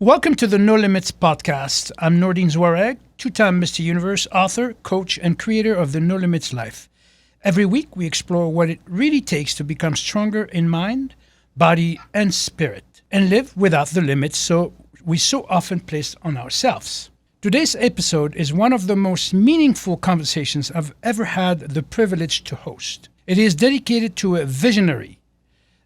Welcome to the No Limits podcast. I'm Nordine, two-time Mr. Universe author, coach, and creator of the No Limits life. Every week, we explore what it really takes to become stronger in mind, body, and spirit, and live without the limits we so often place on ourselves. Today's episode is one of the most meaningful conversations I've ever had the privilege to host. It is dedicated to a visionary,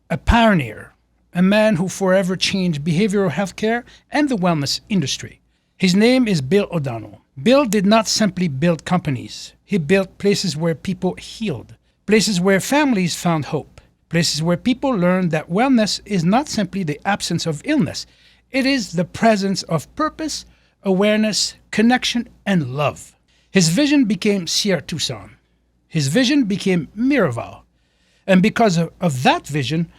a pioneer, a man who forever changed behavioral healthcare and the wellness industry. His name is Bill O'Donnell. Bill did not simply build companies. He built places where people healed, places where families found hope, places where people learned that wellness is not simply the absence of illness. It is the presence of purpose, awareness, connection, and love. His vision became Sierra Tucson. His vision became Miraval. And because of that vision,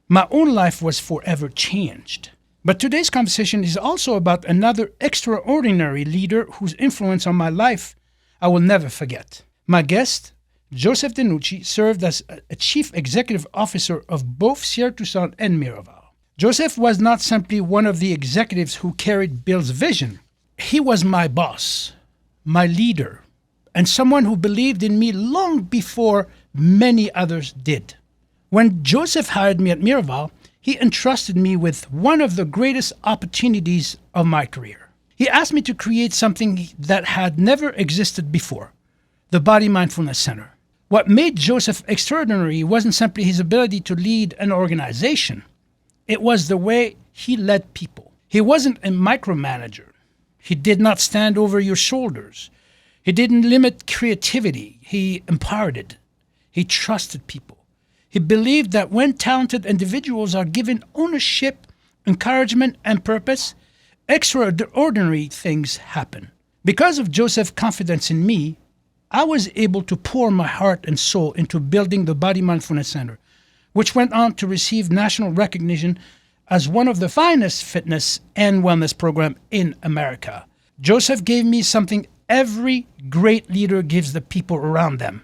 my own life was forever changed. But today's conversation is also about another extraordinary leader whose influence on my life I will never forget. My guest, Joseph DeNucci, served as a chief executive officer of both Sierra Tucson and Miraval. Joseph was not simply one of the executives who carried Bill's vision. He was my boss, my leader, and someone who believed in me long before many others did. When Joseph hired me at Miraval, he entrusted me with one of the greatest opportunities of my career. He asked me to create something that had never existed before, the Body Mindfulness Center. What made Joseph extraordinary wasn't simply his ability to lead an organization. It was the way he led people. He wasn't a micromanager. He did not stand over your shoulders. He didn't limit creativity. He empowered it. He trusted people. He believed that when talented individuals are given ownership, encouragement, and purpose, extraordinary things happen. Because of Joseph's confidence in me, I was able to pour my heart and soul into building the Body Mindfulness Center, which went on to receive national recognition as one of the finest fitness and wellness programs in America. Joseph gave me something every great leader gives the people around them: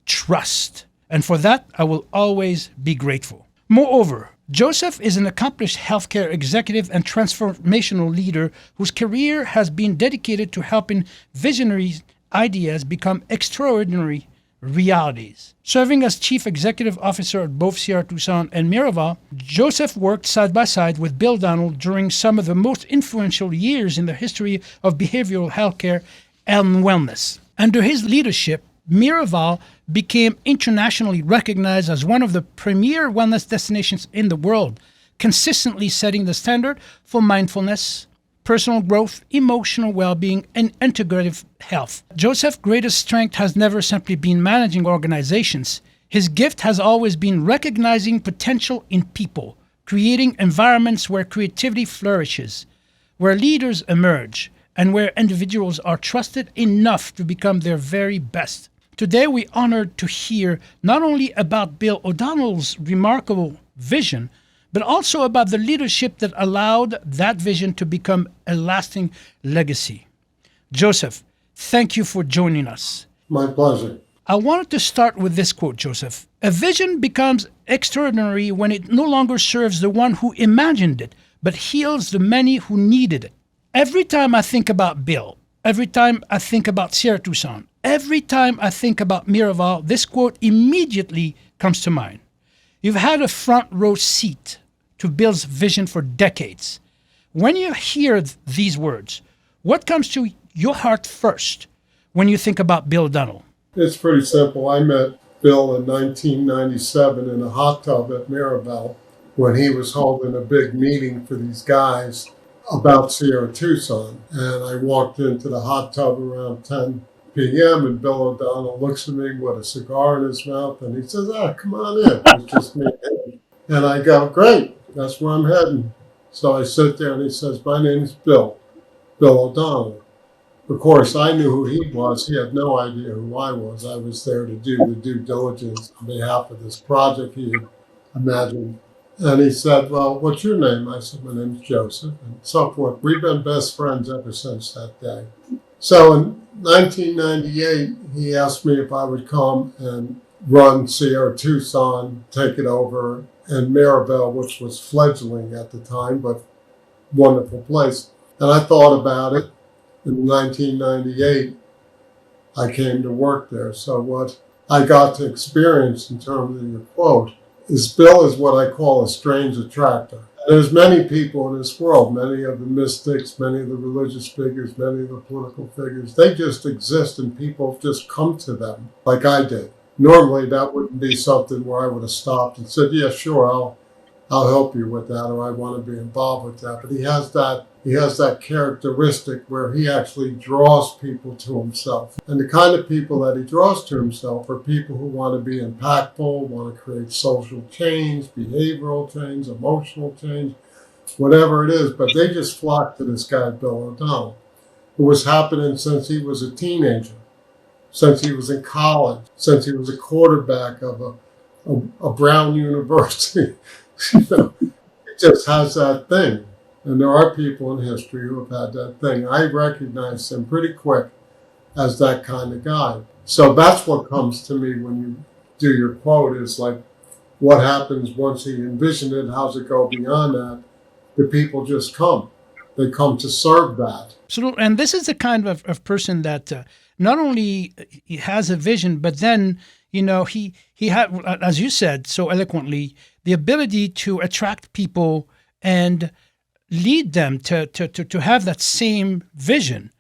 trust. And for that, I will always be grateful. Moreover, Joseph is an accomplished healthcare executive and transformational leader whose career has been dedicated to helping visionary ideas become extraordinary realities. Serving as chief executive officer at both Sierra Tucson and Miraval, Joseph worked side by side with Bill O'Donnell during some of the most influential years in the history of behavioral healthcare and wellness. Under his leadership, Miraval became internationally recognized as one of the premier wellness destinations in the world, consistently setting the standard for mindfulness, personal growth, emotional well-being, and integrative health. Joseph's greatest strength has never simply been managing organizations. His gift has always been recognizing potential in people, creating environments where creativity flourishes, where leaders emerge, and where individuals are trusted enough to become their very best. Today, we're honored to hear not only about Bill O'Donnell's remarkable vision, but also about the leadership that allowed that vision to become a lasting legacy. Joseph, thank you for joining us. My pleasure. I wanted to start with this quote, Joseph. A vision becomes extraordinary when it no longer serves the one who imagined it, but heals the many who needed it. Every time I think about Bill, every time I think about Sierra Tucson, every time I think about Miraval, this quote immediately comes to mind. You've had a front row seat to Bill's vision for decades. When you hear these words, what comes to your heart first when you think about Bill O'Donnell? It's pretty simple. I met Bill in 1997 in a hot tub at Miraval when he was holding a big meeting for these guys about Sierra Tucson. And I walked into the hot tub around 10 p.m. and Bill O'Donnell looks at me with a cigar in his mouth and he says, come on in. It's just me. And I go, great, that's where I'm heading. So I sit there and he says, my name's Bill O'Donnell. Of course, I knew who he was. He had no idea who I was. I was there to do the due diligence on behalf of this project he had imagined. And he said, well, what's your name? I said, my name's Joseph, and so forth. We've been best friends ever since that day. So in 1998, he asked me if I would come and run Sierra Tucson, take it over, and Miraval, which was fledgling at the time, but wonderful place. And I thought about it. In 1998, I came to work there. So what I got to experience in terms of your quote is Bill is what I call a strange attractor. There's many people in this world, many of the mystics, many of the religious figures, many of the political figures. They just exist and people just come to them like I did. Normally that wouldn't be something where I would have stopped and said, yeah, sure, I'll help you with that, or I want to be involved with that. But he has that characteristic where he actually draws people to himself. And the kind of people that he draws to himself are people who want to be impactful, want to create social change, behavioral change, emotional change, whatever it is. But they just flock to this guy, Bill O'Donnell, who was happening since he was a teenager, since he was in college, since he was a quarterback of a Brown University. It just has that thing. And there are people in history who have had that thing. I recognize him pretty quick as that kind of guy. So that's what comes to me when you do your quote is like, what happens once he envisioned it? How's it go beyond that? The people just come. They come to serve that. Absolutely. And this is the kind of person that not only he has a vision, but then, he had, as you said so eloquently, the ability to attract people and lead them to have that same vision,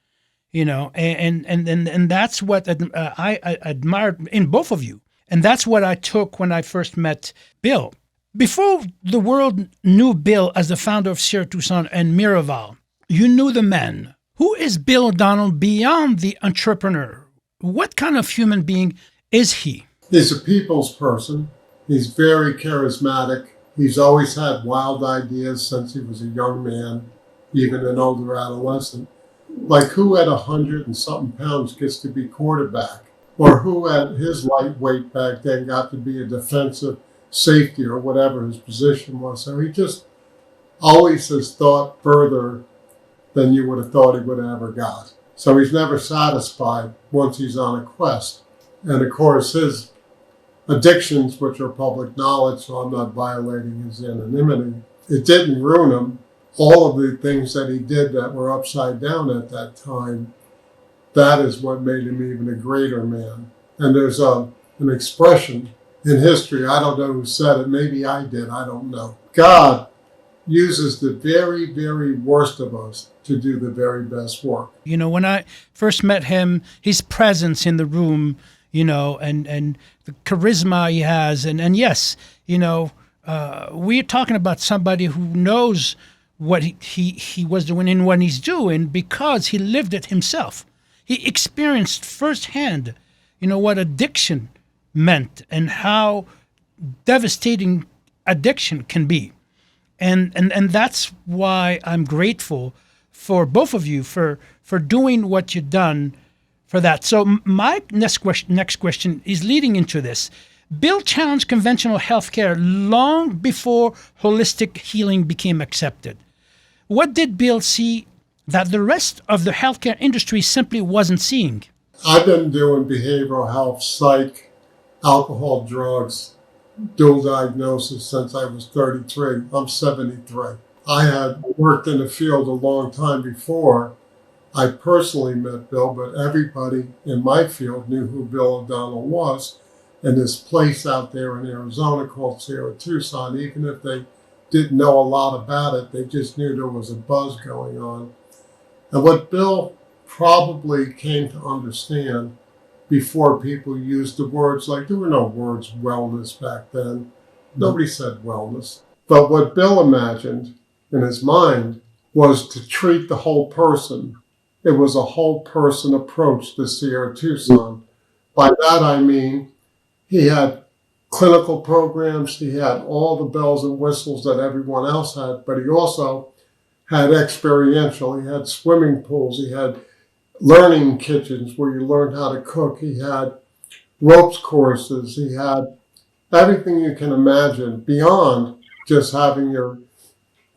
and that's what I admired in both of you. And that's what I took when I first met Bill. Before the world knew Bill as the founder of Sierra Tucson and Miraval, you knew the man. Who is Bill O'Donnell beyond the entrepreneur? What kind of human being is he? He's a people's person. He's very charismatic. He's always had wild ideas since he was a young man, even an older adolescent. Like who at 100 and something pounds gets to be quarterback? Or who at his lightweight back then got to be a defensive safety or whatever his position was. So he just always has thought further than you would have thought he would have ever got. So he's never satisfied once he's on a quest. And of course, his addictions, which are public knowledge, so I'm not violating his anonymity, it didn't ruin him. All of the things that he did that were upside down at that time, that is what made him even a greater man. And there's an expression in history, I don't know who said it, maybe I did, I don't know. God uses the very, very worst of us to do the very best work. When I first met him, his presence in the room, and the charisma he has. And yes, we're talking about somebody who knows what he was doing and what he's doing because he lived it himself. He experienced firsthand, what addiction meant and how devastating addiction can be. And that's why I'm grateful for both of you for doing what you've done for that. So my next question is leading into this. Bill challenged conventional healthcare long before holistic healing became accepted. What did Bill see that the rest of the healthcare industry simply wasn't seeing? I've been doing behavioral health, psych, alcohol, drugs, dual diagnosis since I was 33. I'm 73. I had worked in the field a long time before I personally met Bill, but everybody in my field knew who Bill O'Donnell was. And this place out there in Arizona called Sierra Tucson, even if they didn't know a lot about it, they just knew there was a buzz going on. And what Bill probably came to understand before people used the words, like there were no words wellness back then. Nobody said wellness. But what Bill imagined in his mind was to treat the whole person. It was a whole person approach to Sierra Tucson. By that I mean he had clinical programs, he had all the bells and whistles that everyone else had, but he also had experiential. He had swimming pools, he had learning kitchens where you learned how to cook, he had ropes courses, he had everything you can imagine beyond just having your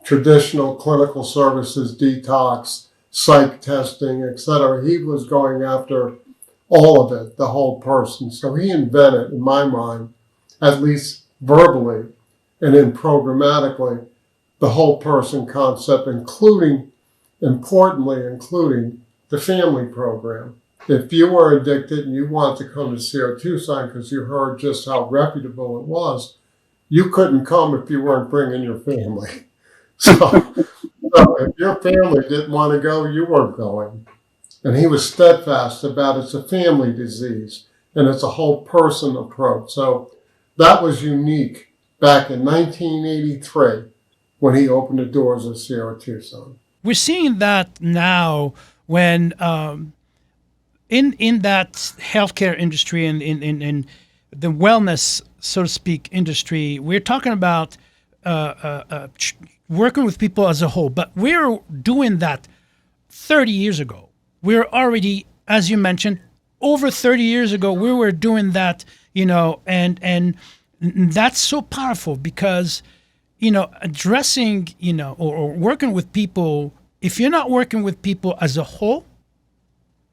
traditional clinical services, detox, psych testing, etc. He was going after all of it, the whole person. So he invented, in my mind, at least verbally and then programmatically, the whole person concept, including the family program. If you were addicted and you wanted to come to Sierra Tucson because you heard just how reputable it was, you couldn't come if you weren't bringing your family. So if your family didn't want to go, you weren't going. And he was steadfast about it's a family disease and it's a whole person approach. So that was unique back in 1983 when he opened the doors of Sierra Tucson. We're seeing that now when in that healthcare industry and in the wellness, so to speak, industry, we're talking about working with people as a whole. But we're doing that 30 years ago. We're already, as you mentioned, over 30 years ago, we were doing that, and that's so powerful because, addressing, or working with people, if you're not working with people as a whole,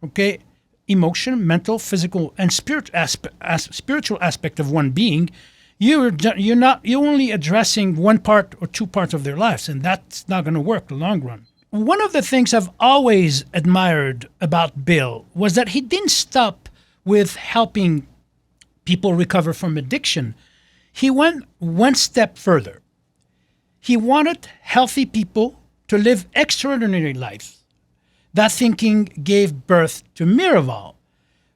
okay, emotion, mental, physical, and spiritual aspect of one being, you're only addressing one part or two parts of their lives, and that's not going to work in the long run. One of the things I've always admired about Bill was that he didn't stop with helping people recover from addiction. He went one step further. He wanted healthy people to live extraordinary lives. That thinking gave birth to Miraval.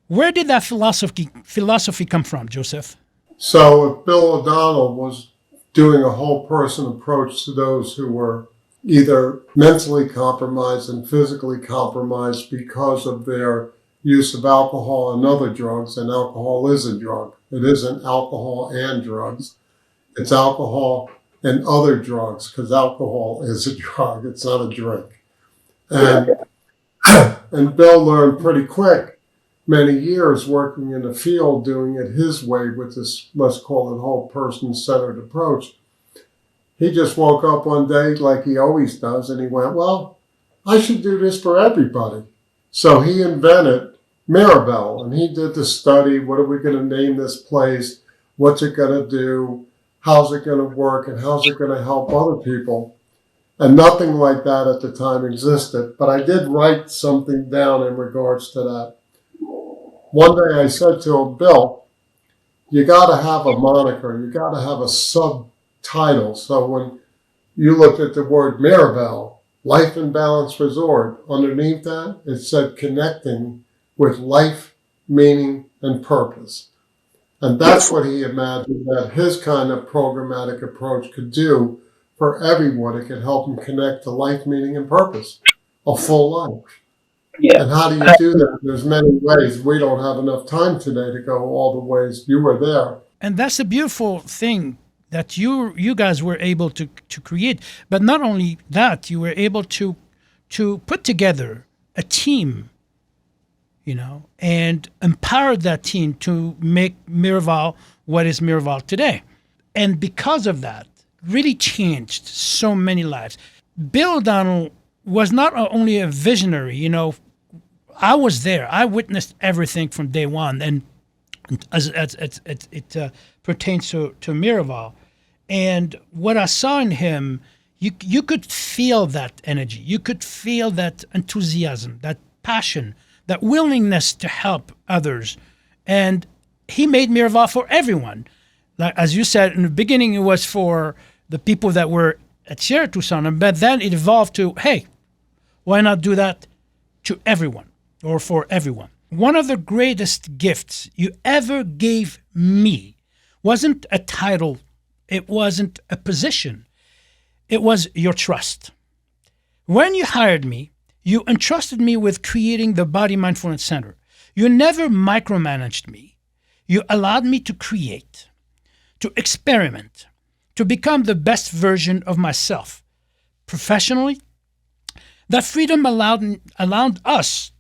Where did that philosophy come from, Joseph? So if Bill O'Donnell was doing a whole person approach to those who were either mentally compromised and physically compromised because of their use of alcohol and other drugs, and alcohol is a drug. It isn't alcohol and drugs. It's alcohol and other drugs, because alcohol is a drug. It's not a drink. And Bill learned pretty quick, many years working in the field, doing it his way with this, let's call it, whole person-centered approach. He just woke up one day like he always does, and he went, well, I should do this for everybody. So he invented Miraval, and he did the study, what are we going to name this place, what's it going to do, how's it going to work, and how's it going to help other people. And nothing like that at the time existed. But I did write something down in regards to that. One day I said to him, Bill, you got to have a moniker. You got to have a subtitle. So when you looked at the word Miraval, Life and Balance Resort, underneath that, it said connecting with life, meaning, and purpose. And that's what he imagined that his kind of programmatic approach could do for everyone. It could help them connect to life, meaning, and purpose, a full life. Yeah. And how do you do that? There's many ways. We don't have enough time today to go all the ways you were there. And that's a beautiful thing that you guys were able to create. But not only that, you were able to put together a team, and empower that team to make Miraval what is Miraval today. And because of that, really changed so many lives. Bill O'Donnell was not only a visionary, I was there. I witnessed everything from day one, and as it pertains to Miraval. And what I saw in him, you could feel that energy. You could feel that enthusiasm, that passion, that willingness to help others. And he made Miraval for everyone. Like, as you said, in the beginning, it was for the people that were at Sierra Tucson, but then it evolved to, hey, why not do that to everyone or for everyone? One of the greatest gifts you ever gave me wasn't a title, it wasn't a position, it was your trust. When you hired me, you entrusted me with creating the Body Mindfulness Center. You never micromanaged me. You allowed me to create, to experiment, to become the best version of myself. Professionally, that freedom allowed us,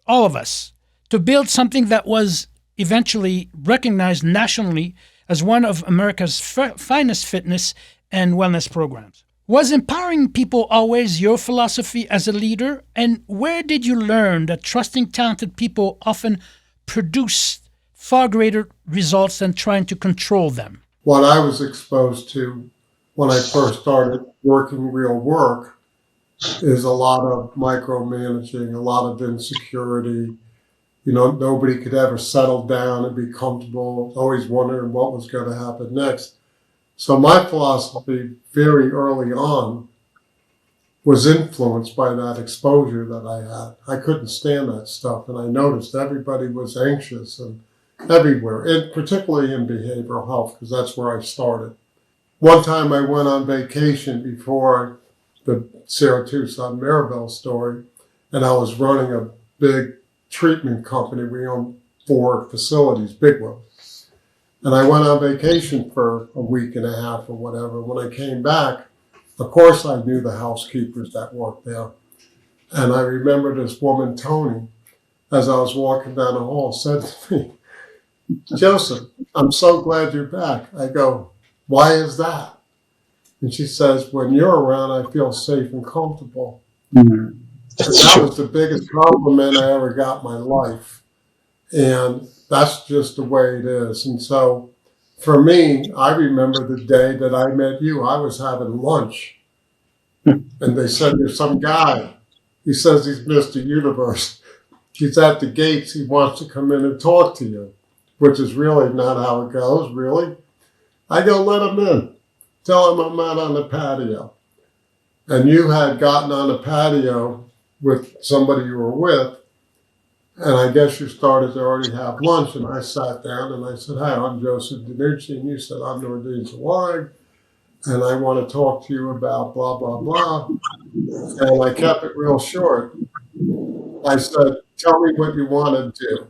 all of us, to build something that was eventually recognized nationally as one of America's finest fitness and wellness programs. Was empowering people always your philosophy as a leader? And where did you learn that trusting talented people often produce far greater results than trying to control them? What I was exposed to when I first started working real work is a lot of micromanaging, a lot of insecurity. Nobody could ever settle down and be comfortable, always wondering what was going to happen next. So my philosophy very early on was influenced by that exposure that I had. I couldn't stand that stuff, and I noticed everybody was anxious and everywhere, and particularly in behavioral health, because that's where I started. One time I went on vacation before the Sierra Tucson and Miraval story, and I was running a big treatment company. We owned 4 facilities, big ones. And I went on vacation for a week and a half or whatever. When I came back, of course I knew the housekeepers that worked there. And I remember this woman, Tony, as I was walking down the hall, said to me, "Joseph, I'm so glad you're back." I go, "Why is that?" And she says, "When you're around, I feel safe and comfortable." Mhm. And That's that true. was the biggest compliment I ever got in my life. And that's just the way it is. And so for me, I remember the day that I met you. I was having lunch, and they said, "There's some guy. He says he's Mr. Universe. He's at the gates. He wants to come in and talk to you," which is really not how it goes, really. I go, "Let him in. Tell him I'm out on the patio." And you had gotten on the patio with somebody you were with, and I guess you started to already have lunch, and I sat down and I said, "Hi, I'm Joseph DeNucci," and you said, "I'm Nordine, and I want to talk to you about blah, blah, blah." And I kept it real short. I said, "Tell me what you want to do.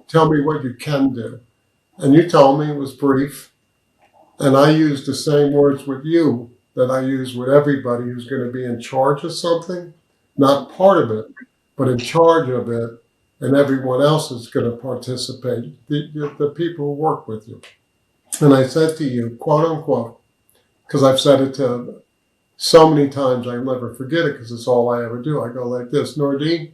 Tell me what you can do." And you told me it was brief. And I used the same words with you that I use with everybody who's going to be in charge of something, not part of it, but in charge of it, and everyone else is going to participate, the people who work with you. And I said to you, quote unquote, because I've said it to so many times, I never forget it because it's all I ever do. I go like this: "Nordine,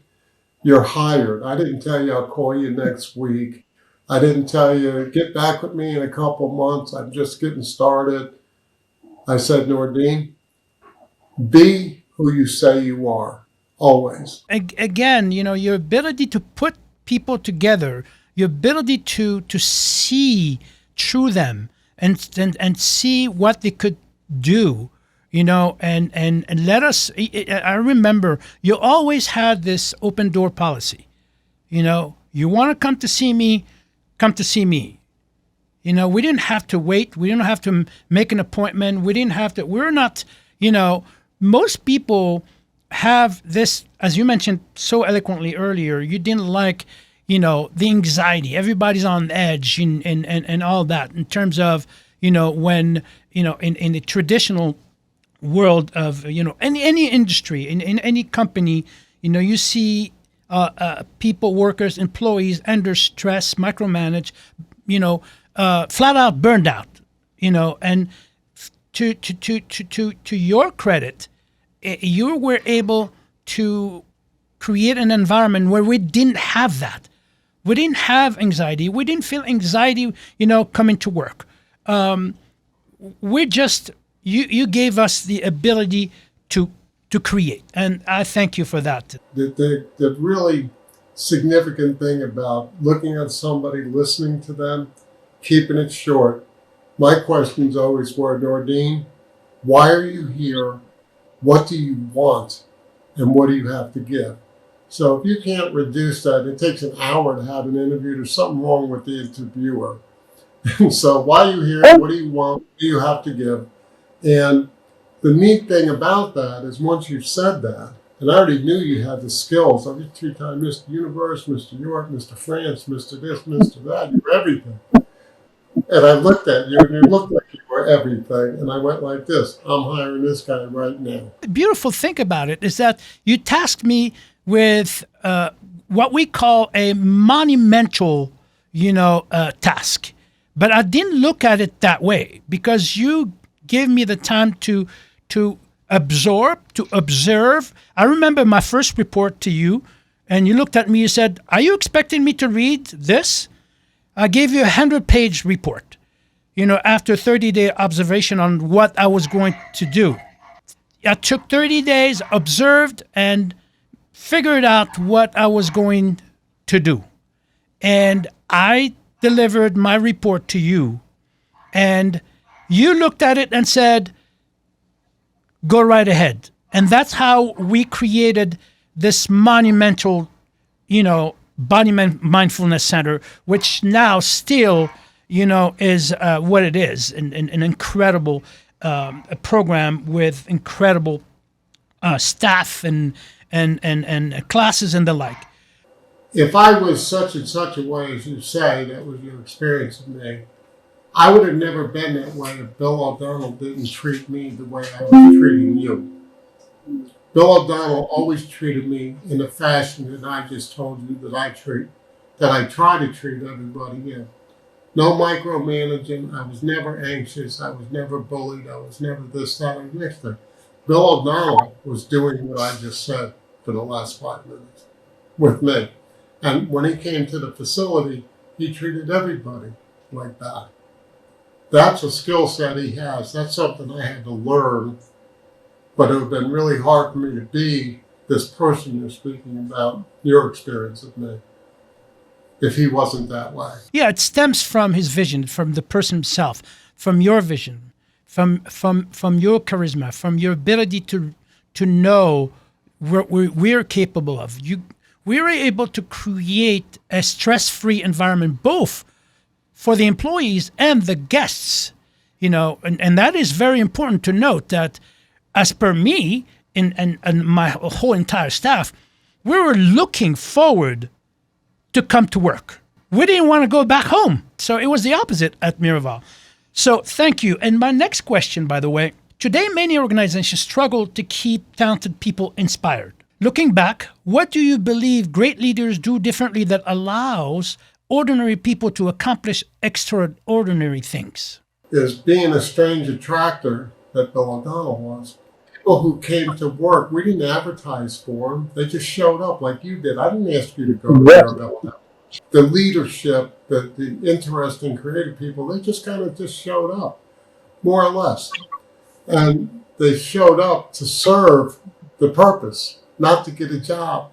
you're hired. I didn't tell you I'll call you next week. I didn't tell you get back with me in a couple months. I'm just getting started." I said, "Nordine, be who you say you are, always." Again, your ability to put people together, your ability to see through them and see what they could do, and let us. I remember you always had this open door policy. You want to come to see me, come to see me. We didn't have to wait. We didn't have to make an appointment. We didn't have to. We're not. Most people have this, as you mentioned so eloquently earlier. You didn't like, the anxiety. Everybody's on edge and all that in terms of, when, in the traditional world of, any industry, in any company, you see people, workers, employees under stress, micromanage, flat out burned out, and to your credit, you were able to create an environment where we didn't have that. We didn't have anxiety. We didn't feel anxiety, coming to work. We're just you gave us the ability to create, and I thank you for that. The really significant thing about looking at somebody, listening to them, keeping it short. My questions always were, "Nordine, why are you here? What do you want? And what do you have to give?" So if you can't reduce that, it takes an hour to have an interview. There's something wrong with the interviewer. So why are you here? What do you want? What do you have to give? And the neat thing about that is once you've said that, and I already knew you had the skills. I'm just 2-time Mr. Universe, Mr. York, Mr. France, Mr. this, Mr. that. You're everything. And I looked at you, and you looked like you were everything. And I went like this: "I'm hiring this guy right now." The beautiful thing about it is that you tasked me with what we call a monumental, task. But I didn't look at it that way because you gave me the time to absorb, to observe. I remember my first report to you, and you looked at me. You said, "Are you expecting me to read this?" I gave you a 100-page report. after 30-day observation on what I was going to do. I took 30 days, observed, and figured out what I was going to do. And I delivered my report to you. And you looked at it and said, go right ahead. And that's how we created this monumental, body mindfulness center, which now still, is what it is, an incredible program with incredible staff and classes and the like. If I was such and such a way as you say, that was your experience of me, I would have never been that way if Bill O'Donnell didn't treat me the way I was treating you. Bill O'Donnell always treated me in the fashion that I just told you that I try to treat everybody in. No micromanaging. I was never anxious. I was never bullied. I was never this, that, or next thing. Bill O'Donnell was doing what I just said for the last 5 minutes with me. And when he came to the facility, he treated everybody like that. That's a skill set he has. That's something I had to learn, but it would have been really hard for me to be this person you're speaking about, your experience of me, if he wasn't that way. Yeah, it stems from his vision, from the person himself, from your vision, from your charisma, from your ability to know what we're capable of. We were able to create a stress-free environment, both for the employees and the guests, and that is very important to note that as per me and my whole entire staff, we were looking forward to come to work. We didn't want to go back home. So it was the opposite at Miraval. So thank you. And my next question, by the way, today many organizations struggle to keep talented people inspired. Looking back, what do you believe great leaders do differently that allows ordinary people to accomplish extraordinary things? Is being a strange attractor that Bill O'Donnell was. People who came to work, we didn't advertise for them. They just showed up like you did. I didn't ask you to go to Miraval. The leadership, the interesting, creative people, they just kind of just showed up, more or less. And they showed up to serve the purpose, not to get a job.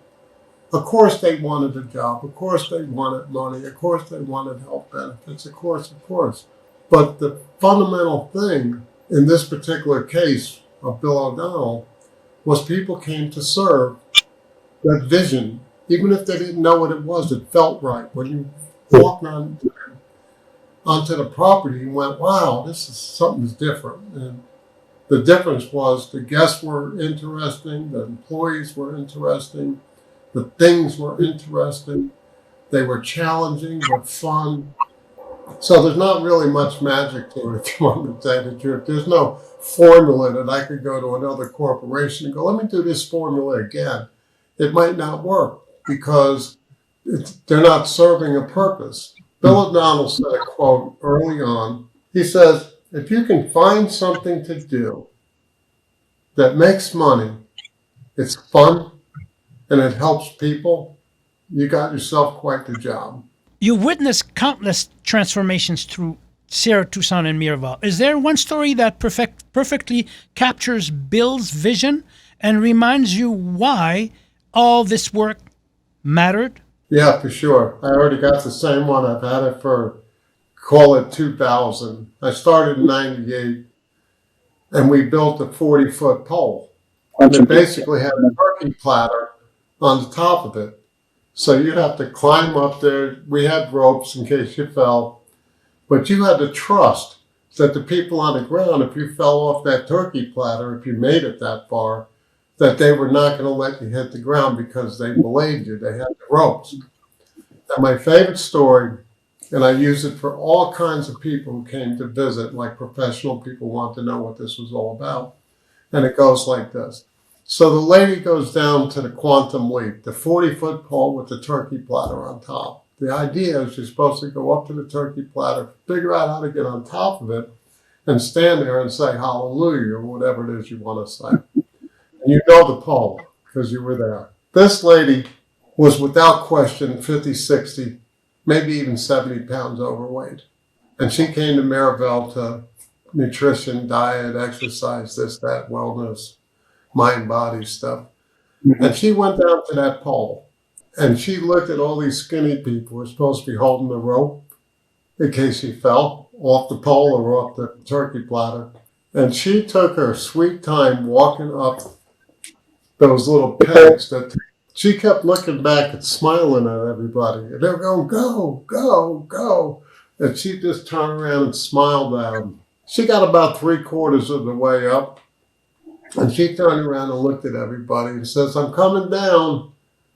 Of course they wanted a job. Of course they wanted money. Of course they wanted health benefits. Of course. But the fundamental thing in this particular case of Bill O'Donnell was people came to serve that vision. Even if they didn't know what it was, it felt right. When you walked onto the property and went, wow, something's different. And the difference was the guests were interesting, the employees were interesting, the things were interesting, they were challenging but fun. So there's not really much magic to it, if you want me to say the truth. There's no formula that I could go to another corporation and go, let me do this formula again. It might not work because they're not serving a purpose. Bill O'Donnell said a quote early on. He says, if you can find something to do that makes money, it's fun, and it helps people, you got yourself quite the job. You witnessed countless transformations through Sierra Tucson and Miraval. Is there one story that perfectly captures Bill's vision and reminds you why all this work mattered? Yeah, for sure. I already got the same one. I've had it for, call it 2000. I started in 98, and we built a 40-foot pole. And it basically had a turkey platter on the top of it. So you'd have to climb up there. We had ropes in case you fell. But you had to trust that the people on the ground, if you fell off that turkey platter, if you made it that far, that they were not going to let you hit the ground because they belayed you. They had the ropes. And my favorite story, and I use it for all kinds of people who came to visit, like professional people want to know what this was all about. And it goes like this. So the lady goes down to the quantum leap, the 40-foot pole with the turkey platter on top. The idea is you're supposed to go up to the turkey platter, figure out how to get on top of it, and stand there and say hallelujah or whatever it is you want to say. And you know the pole because you were there. This lady was without question 50, 60, maybe even 70 pounds overweight. And she came to Miraval to nutrition, diet, exercise, this, that, wellness, mind, body stuff. And she went down to that pole and she looked at all these skinny people who were supposed to be holding the rope in case she fell off the pole or off the turkey platter. And she took her sweet time walking up those little pegs that she kept looking back and smiling at everybody. And they were going, go, go, go. And she just turned around and smiled at them. She got about 3/4 of the way up. And she turned around and looked at everybody and says, I'm coming down.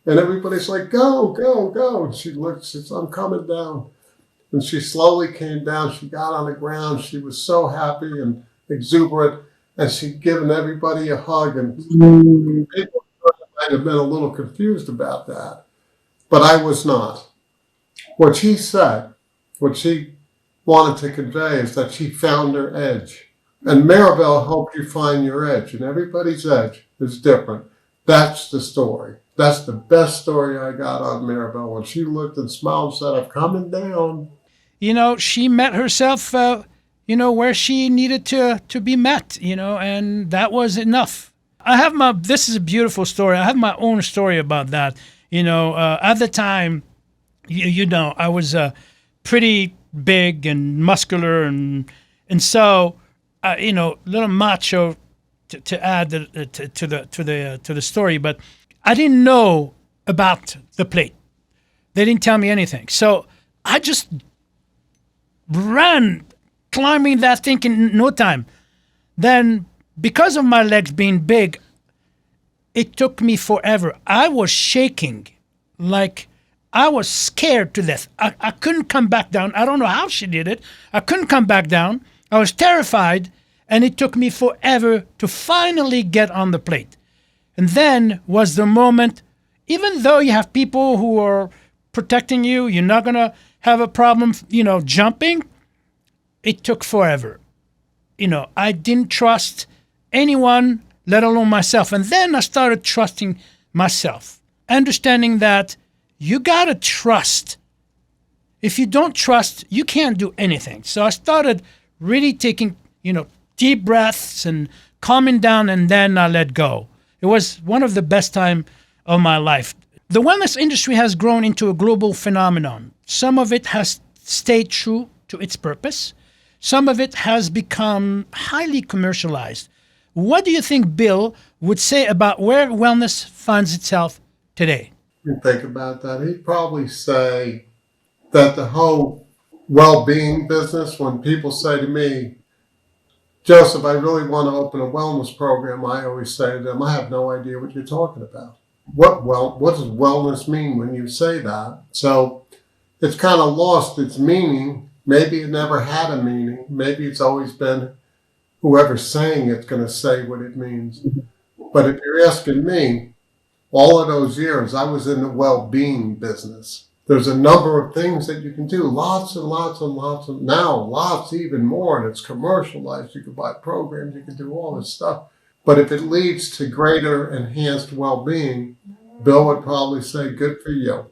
And everybody's like, go, go, go. And she looked, she says, I'm coming down. And she slowly came down. She got on the ground. She was so happy and exuberant. And she'd given everybody a hug. And people might have been a little confused about that. But I was not. What she said, what she wanted to convey is that she found her edge. And Miraval helped you find your edge. And everybody's edge is different. That's the story. That's the best story I got on Miraval. When she looked and smiled and said, I'm coming down. You know, she met herself, where she needed to be met, and that was enough. This is a beautiful story. I have my own story about that. At the time, I was pretty big and muscular, and so, little macho to add to the story, but I didn't know about the plate. They didn't tell me anything. So I just ran, climbing that thing in no time. Then, because of my legs being big, it took me forever. I was shaking, like I was scared to death. I couldn't come back down. I don't know how she did it. I couldn't come back down. I was terrified, and it took me forever to finally get on the plate. And then was the moment, even though you have people who are protecting you, you're not going to have a problem, jumping. It took forever. I didn't trust anyone, let alone myself. And then I started trusting myself, understanding that you got to trust. If you don't trust, you can't do anything. So I started really taking, deep breaths and calming down, and then I let go. It was one of the best times of my life. The wellness industry has grown into a global phenomenon. Some of it has stayed true to its purpose. Some of it has become highly commercialized. What do you think Bill would say about where wellness finds itself today? You think about that. He'd probably say that the whole well-being business, when people say to me, Joseph, I really want to open a wellness program, I always say to them, I have no idea what you're talking about. What does wellness mean when you say that? So it's kind of lost its meaning. Maybe it never had a meaning. Maybe it's always been whoever's saying it's going to say what it means. But if you're asking me, all of those years, I was in the well-being business. There's a number of things that you can do, lots and lots and lots, and now lots even more, and it's commercialized. You can buy programs, you can do all this stuff. But if it leads to greater enhanced well-being, Bill would probably say, good for you.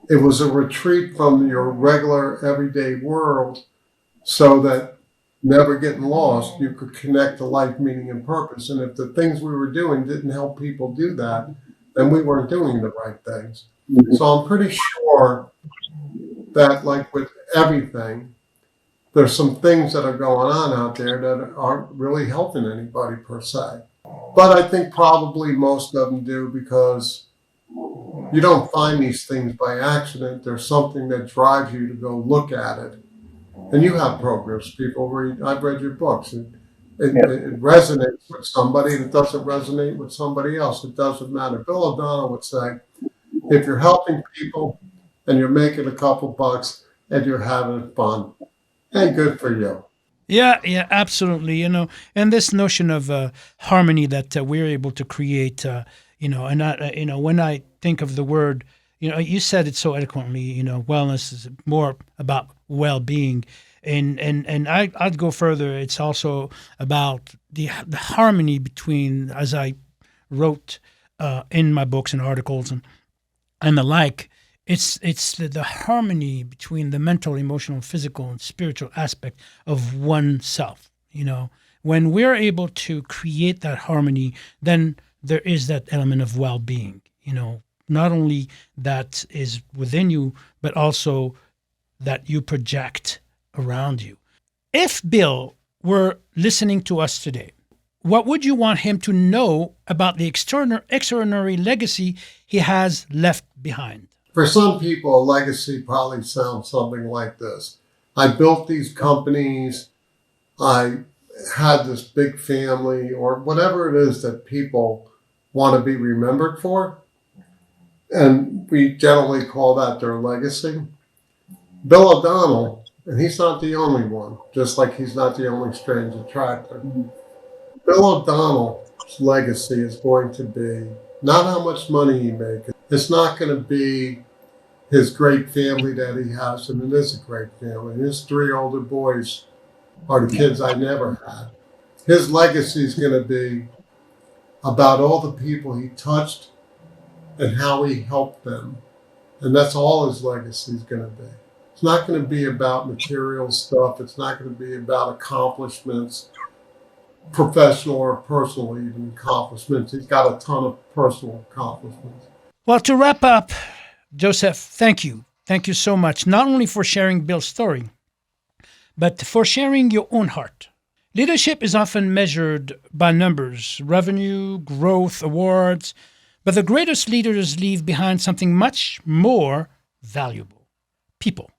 It was a retreat from your regular everyday world so that never getting lost, you could connect to life, meaning, and purpose. And if the things we were doing didn't help people do that, then we weren't doing the right things. So I'm pretty sure that, like with everything, there's some things that are going on out there that aren't really helping anybody per se. But I think probably most of them do, because you don't find these things by accident. There's something that drives you to go look at it. And you have programs, people read, I've read your books, and it resonates with somebody, and it doesn't resonate with somebody else. It doesn't matter. Bill O'Donnell would say, if you're helping people and you're making a couple bucks and you're having fun, hey, good for you. Yeah, absolutely. And this notion of harmony that we're able to create, and when I think of the word, you said it so eloquently, wellness is more about well-being. And I'd go further. It's also about the harmony between, as I wrote in my books and articles and the like, It's the harmony between the mental, emotional, physical, and spiritual aspect of oneself. When we're able to create that harmony, then there is that element of well-being. Not only that is within you, but also that you project around you. If Bill were listening to us today, what would you want him to know about the extraordinary legacy he has left behind? For some people, a legacy probably sounds something like this. I built these companies. I had this big family, or whatever it is that people want to be remembered for. And we generally call that their legacy. Bill O'Donnell, and he's not the only one, just like he's not the only strange attractor. Bill O'Donnell's legacy is going to be not how much money he makes. It's not going to be his great family that he has, and it is a great family. His 3 older boys are the kids I never had. His legacy is going to be about all the people he touched and how he helped them. And that's all his legacy is going to be. It's not going to be about material stuff. It's not going to be about accomplishments, professional or personal even accomplishments. He's got a ton of personal accomplishments. Well, to wrap up, Joseph, thank you. Thank you so much, not only for sharing Bill's story, but for sharing your own heart. Leadership is often measured by numbers, revenue, growth, awards, but the greatest leaders leave behind something much more valuable: people.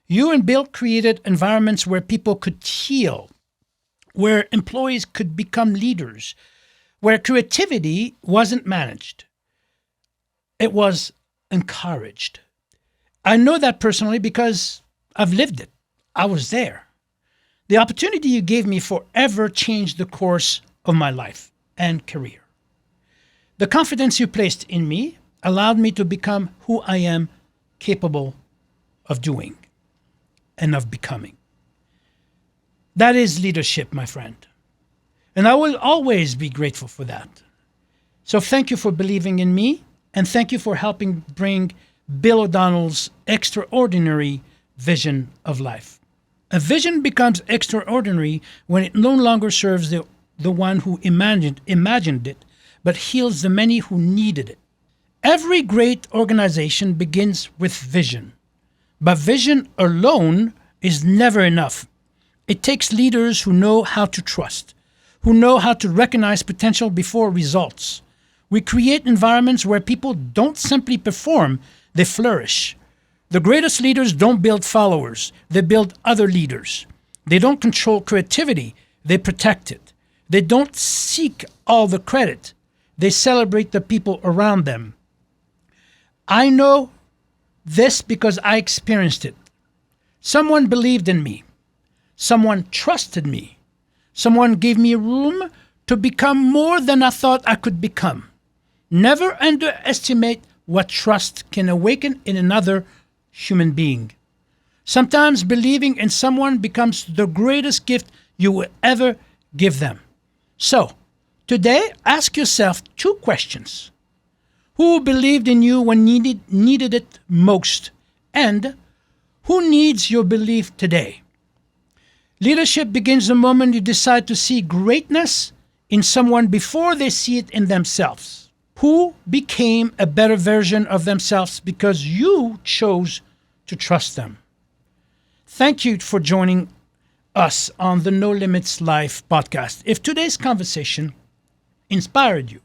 You and Bill created environments where people could heal, where employees could become leaders, where creativity wasn't managed. It was encouraged. I know that personally because I've lived it. I was there. The opportunity you gave me forever changed the course of my life and career. The confidence you placed in me allowed me to become who I am capable of doing and of becoming. That is leadership, my friend. And I will always be grateful for that. So thank you for believing in me, and thank you for helping bring Bill O'Donnell's extraordinary vision of life. A vision becomes extraordinary when it no longer serves the one who imagined it, but heals the many who needed it. Every great organization begins with vision, but vision alone is never enough. It takes leaders who know how to trust, who know how to recognize potential before results. We create environments where people don't simply perform, they flourish. The greatest leaders don't build followers, they build other leaders. They don't control creativity, they protect it. They don't seek all the credit, they celebrate the people around them. I know this because I experienced it. Someone believed in me. Someone trusted me. Someone gave me room to become more than I thought I could become. Never underestimate what trust can awaken in another human being. Sometimes believing in someone becomes the greatest gift you will ever give them. So, today, ask yourself 2 questions. Who believed in you when needed it most? And who needs your belief today? Leadership begins the moment you decide to see greatness in someone before they see it in themselves. Who became a better version of themselves because you chose to trust them. Thank you for joining us on the No Limits Life podcast. If today's conversation inspired you,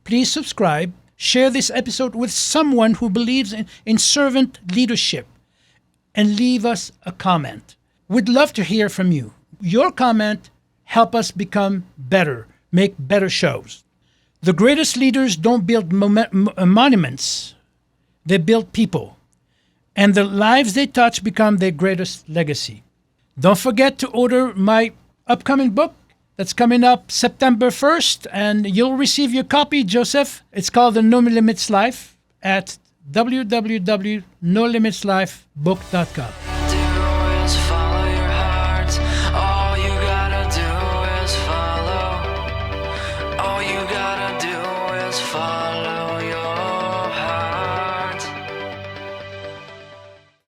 please subscribe, share this episode with someone who believes in servant leadership, and leave us a comment. We'd love to hear from you. Your comment helps us become better, make better shows. The greatest leaders don't build monuments, they build people. And the lives they touch become their greatest legacy. Don't forget to order my upcoming book that's coming up September 1st, and you'll receive your copy, Joseph. It's called The No Limits Life at www.nolimitsLifebook.com.